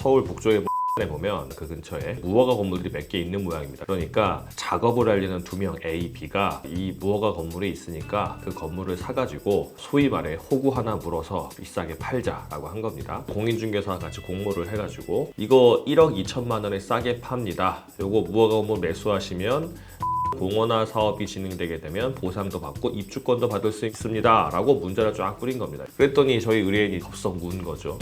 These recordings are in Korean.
서울 북쪽에 에 보면 그 근처에 무허가 건물들이 몇 개 있는 모양입니다. 그러니까 작업을 하려는 두 명 A, B가 이 무허가 건물에 있으니까 그 건물을 사가지고 소위 말해 호구 하나 물어서 비싸게 팔자라고 한 겁니다. 공인중개사와 같이 공모를 해가지고 이거 1억 2천만 원에 싸게 팝니다. 요거 무허가 건물 매수하시면 공원화 사업이 진행되게 되면 보상도 받고 입주권도 받을 수 있습니다 라고 문자를 쫙 뿌린 겁니다. 그랬더니 저희 의뢰인이 덥석 문 거죠.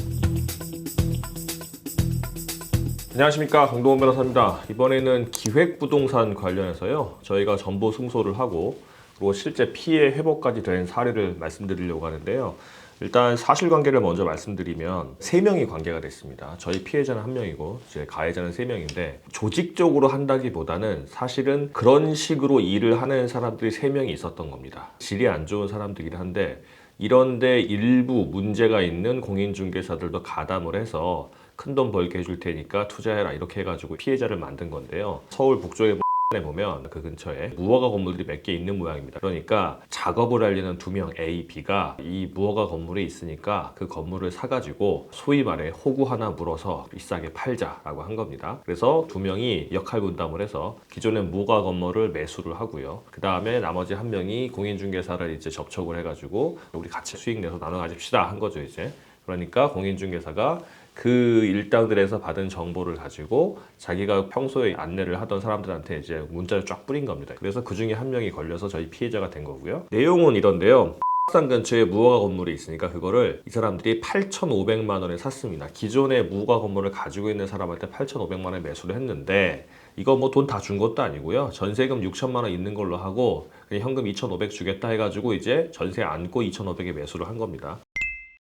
안녕하십니까, 강동원 변호사입니다. 이번에는 기획부동산 관련해서요, 저희가 정보 승소를 하고 그리고 실제 피해 회복까지 된 사례를 말씀드리려고 하는데요. 일단 사실관계를 먼저 말씀드리면 3명이 관계가 됐습니다. 저희 피해자는 1명이고 제 가해자는 3명인데 조직적으로 한다기보다는 사실은 그런 식으로 일을 하는 사람들이 3명이 있었던 겁니다. 질이 안 좋은 사람들이긴 한데 이런데 일부 문제가 있는 공인중개사들도 가담을 해서 큰돈 벌게 해줄 테니까 투자해라 이렇게 해가지고 피해자를 만든 건데요. 서울 북쪽에 에 보면 그 근처에 무허가 건물들이 몇 개 있는 모양입니다. 그러니까 작업을 하려는 두 명 A, B가 이 무허가 건물에 있으니까 그 건물을 사가지고 소위 말해 호구 하나 물어서 비싸게 팔자라고 한 겁니다. 그래서 두 명이 역할 분담을 해서 기존의 무허가 건물을 매수를 하고요. 그 다음에 나머지 한 명이 공인중개사를 이제 접촉을 해가지고 우리 같이 수익 내서 나눠 가집시다 한 거죠 이제. 그러니까 공인중개사가 그 일당들에서 받은 정보를 가지고 자기가 평소에 안내를 하던 사람들한테 이제 문자를 쫙 뿌린 겁니다. 그래서 그 중에 한 명이 걸려서 저희 피해자가 된 거고요. 내용은 이런데요. 산 근처에 무허가 건물이 있으니까 그거를 이 사람들이 8,500만 원에 샀습니다. 기존의 무허가 건물을 가지고 있는 사람한테 8,500만 원에 매수를 했는데 이거 뭐 돈 다 준 것도 아니고요. 전세금 6천만 원 있는 걸로 하고 그냥 현금 2,500 주겠다 해가지고 이제 전세 안고 2,500에 매수를 한 겁니다.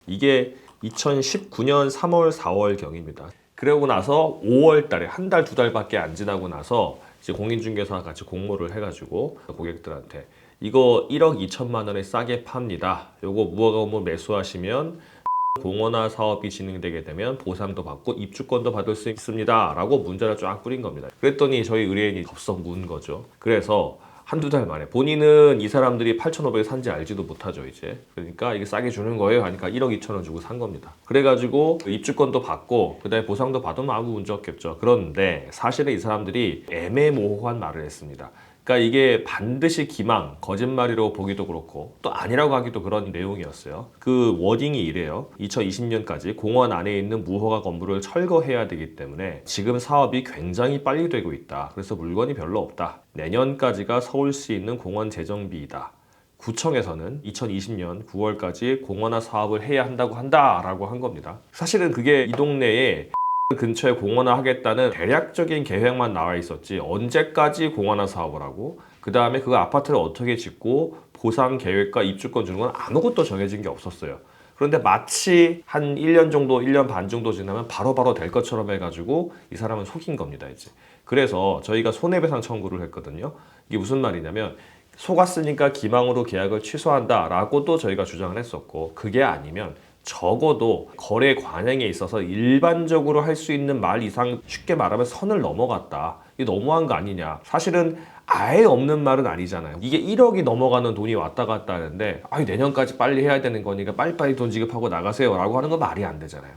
이게 2019년 3월, 4월 경입니다. 그러고 나서 5월 달에 한 달, 두 달밖에 안 지나고 나서 이제 공인중개사와 같이 공모를 해가지고 고객들한테 이거 1억 2천만 원에 싸게 팝니다. 요거 무허가 건물 매수하시면 공원화 사업이 진행되게 되면 보상도 받고 입주권도 받을 수 있습니다 라고 문자를 쫙 뿌린 겁니다. 그랬더니 저희 의뢰인이 덥석 문 거죠. 그래서 한두 달 만에 본인은 이 사람들이 8,500에 산지 알지도 못하죠 이제. 그러니까 이게 싸게 주는 거예요 하니까 1억 2천 원 주고 산 겁니다. 그래가지고 입주권도 받고 그 다음에 보상도 받으면 아무 문제 없겠죠. 그런데 사실은 이 사람들이 애매모호한 말을 했습니다. 그러니까 이게 반드시 기망, 거짓말이라고 보기도 그렇고 또 아니라고 하기도 그런 내용이었어요. 그 워딩이 이래요. 2020년까지 공원 안에 있는 무허가 건물을 철거해야 되기 때문에 지금 사업이 굉장히 빨리 되고 있다. 그래서 물건이 별로 없다. 내년까지가 서울시에 있는 공원 재정비이다. 구청에서는 2020년 9월까지 공원화 사업을 해야 한다고 한다라고 한 겁니다. 사실은 그게 이 동네에 근처에 공원화 하겠다는 대략적인 계획만 나와 있었지 언제까지 공원화 사업을 하고 그 다음에 그 아파트를 어떻게 짓고 보상 계획과 입주권 주는 건 아무것도 정해진 게 없었어요. 그런데 마치 한 1년 정도, 1년 반 정도 지나면 바로바로 될 것처럼 해가지고 이 사람은 속인 겁니다 이제. 그래서 저희가 손해배상 청구를 했거든요. 이게 무슨 말이냐면 속았으니까 기망으로 계약을 취소한다 라고도 저희가 주장을 했었고 그게 아니면 적어도 거래 관행에 있어서 일반적으로 할 수 있는 말 이상 쉽게 말하면 선을 넘어갔다. 이게 너무한 거 아니냐. 사실은 아예 없는 말은 아니잖아요. 이게 1억이 넘어가는 돈이 왔다 갔다 하는데 내년까지 빨리 해야 되는 거니까 빨리빨리 돈 지급하고 나가세요 라고 하는 건 말이 안 되잖아요.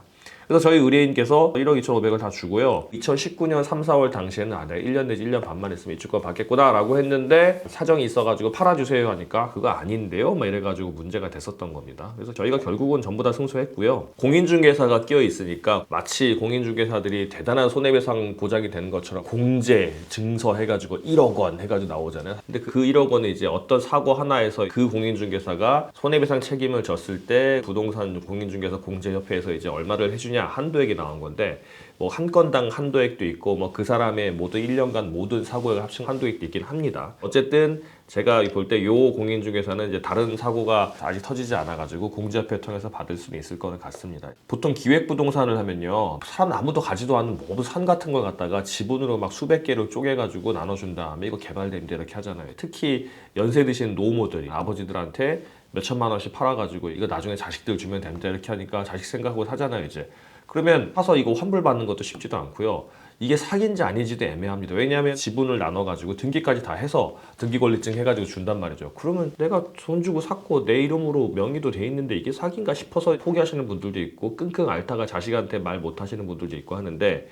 그래서 저희 의뢰인께서 1억 2,500을 다 주고요. 2019년 3, 4월 당시에는 내가 1년 내지 1년 반만 했으면 입주권 받겠구나 라고 했는데 사정이 있어가지고 팔아주세요 하니까 그거 아닌데요? 막 이래가지고 문제가 됐었던 겁니다. 그래서 저희가 결국은 전부 다 승소했고요. 공인중개사가 끼어 있으니까 마치 공인중개사들이 대단한 손해배상 보장이 되는 것처럼 공제, 증서 해가지고 1억 원 해가지고 나오잖아요. 근데 그 1억 원은 이제 어떤 사고 하나에서 그 공인중개사가 손해배상 책임을 졌을 때 부동산 공인중개사 공제협회에서 이제 얼마를 해주냐 한도액이 나온 건데 뭐 한 건당 한도액도 있고 뭐 그 사람의 모든 1년간 모든 사고에 합친 한도액도 있긴 합니다. 어쨌든 제가 볼 때 요 공인중개사는 이제 다른 사고가 아직 터지지 않아가지고 공제협회 통해서 받을 수는 있을 거는 같습니다. 보통 기획부동산을 하면요 산 아무도 가지도 않는 모든 산 같은 걸 갖다가 지분으로 막 수백 개로 쪼개가지고 나눠준 다음에 이거 개발됩니다 이렇게 하잖아요. 특히 연세 드신 노모들이 아버지들한테 몇천만 원씩 팔아가지고 이거 나중에 자식들 주면 됩니다 이렇게 하니까 자식 생각하고 사잖아요 이제. 그러면 사서 이거 환불 받는 것도 쉽지도 않고요. 이게 사기인지 아닌지도 애매합니다. 왜냐하면 지분을 나눠가지고 등기까지 다 해서 등기권리증 해가지고 준단 말이죠. 그러면 내가 돈 주고 샀고 내 이름으로 명의도 돼 있는데 이게 사기인가 싶어서 포기하시는 분들도 있고 끙끙 앓다가 자식한테 말 못하시는 분들도 있고 하는데,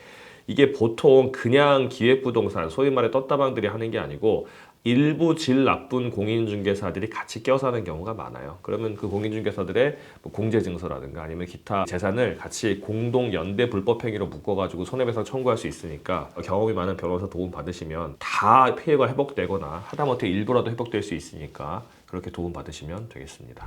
이게 보통 그냥 기획부동산, 소위 말해 떴다방들이 하는 게 아니고 일부 질 나쁜 공인중개사들이 같이 껴서 하는 경우가 많아요. 그러면 그 공인중개사들의 뭐 공제증서라든가 아니면 기타 재산을 같이 공동 연대 불법행위로 묶어가지고 손해배상 청구할 수 있으니까, 경험이 많은 변호사 도움 받으시면 다 피해가 회복되거나 하다못해 일부라도 회복될 수 있으니까 그렇게 도움 받으시면 되겠습니다.